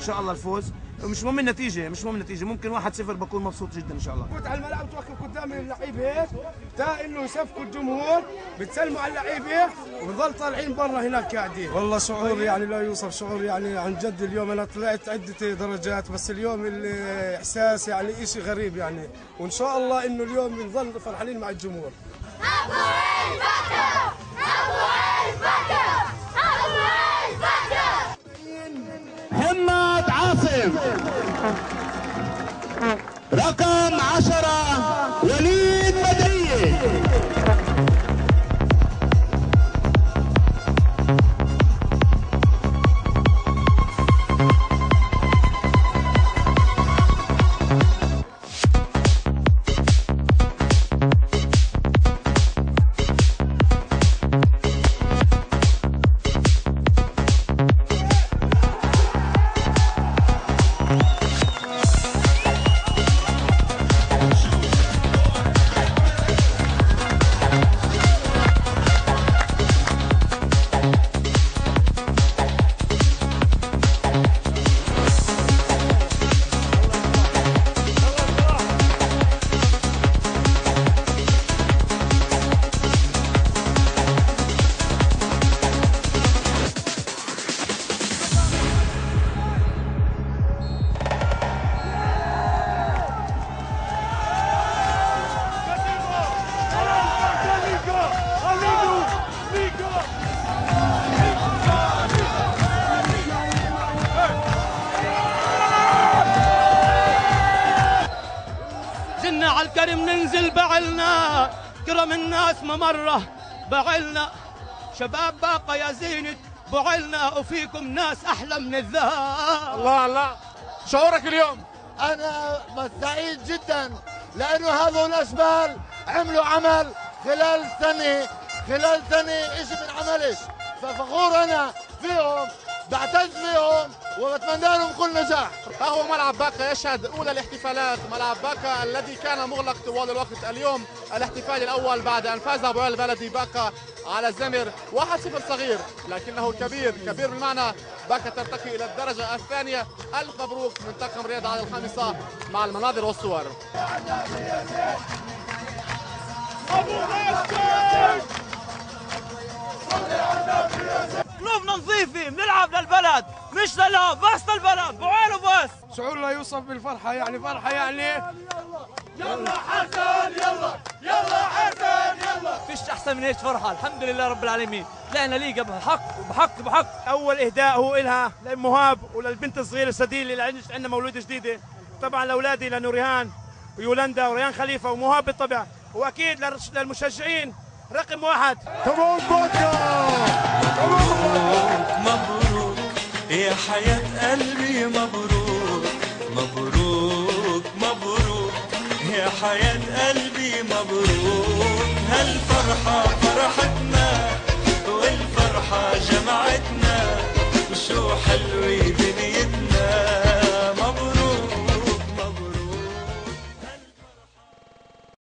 شاء الله الفوز. مش مهم النتيجه، مش مهم النتيجه، ممكن 1-0 بكون مبسوط جدا ان شاء الله. فوت على الملعب توقف قدام اللعيب هيك تا انه يصفقوا الجمهور، بتسلموا على اللعيب هيك وبنضل طالعين برا هناك قاعدين. والله شعور يعني لا يوصف، شعور يعني عن جد. اليوم انا طلعت عده درجات، بس اليوم الاحساس يعني شيء غريب يعني، وان شاء الله انه اليوم بنضل فرحانين مع الجمهور. همة عاصم رقم 10 وليد بدرية. جنا على الكريم ننزل بعلنا، كرم الناس ممرة بعلنا، شباب باقة يا زينة بعلنا، وفيكم ناس أحلى من الذهب. الله الله، شعورك اليوم؟ أنا سعيد جدا لأنه هذول الأشبال عملوا عمل خلال سنة إشي من عملش، ففخور أنا فيهم، بعتز فيهم وبتمنى لهم كل نجاح. ها هو ملعب باكا يشهد أولى الاحتفالات، ملعب باكا الذي كان مغلق طوال الوقت. اليوم الاحتفال الأول بعد أن فاز أبو علي البلدي باكا على الزمر 1-0 صغير لكنه كبير بالمعنى. باكا ترتقي إلى الدرجة الثانية. ألف مبروك من طاقم رياض على الخامسة مع المناظر والصور. قلوبنا نظيفة، بنلعب للبلد مش للهب، بس للبلد بعيله بس. شعور لا يوصف بالفرحة، يعني فرحة يعني يلا حسن يلا حسن يلا. فيش أحسن من هيك فرحة، الحمد لله رب العالمين. طلعنا ليقة بحق. أول إهداء هو إلها لمهاب وللبنت الصغيرة سديلة اللي عندنا مولودة جديدة، طبعا لأولادي لنوريهان ويولندا وريان خليفة ومهاب بالطبع، وأكيد للمشجعين رقم 1. مبروك يا حياة قلبي، مبروك مبروك مبروك يا حياة قلبي، مبروك هالفرحة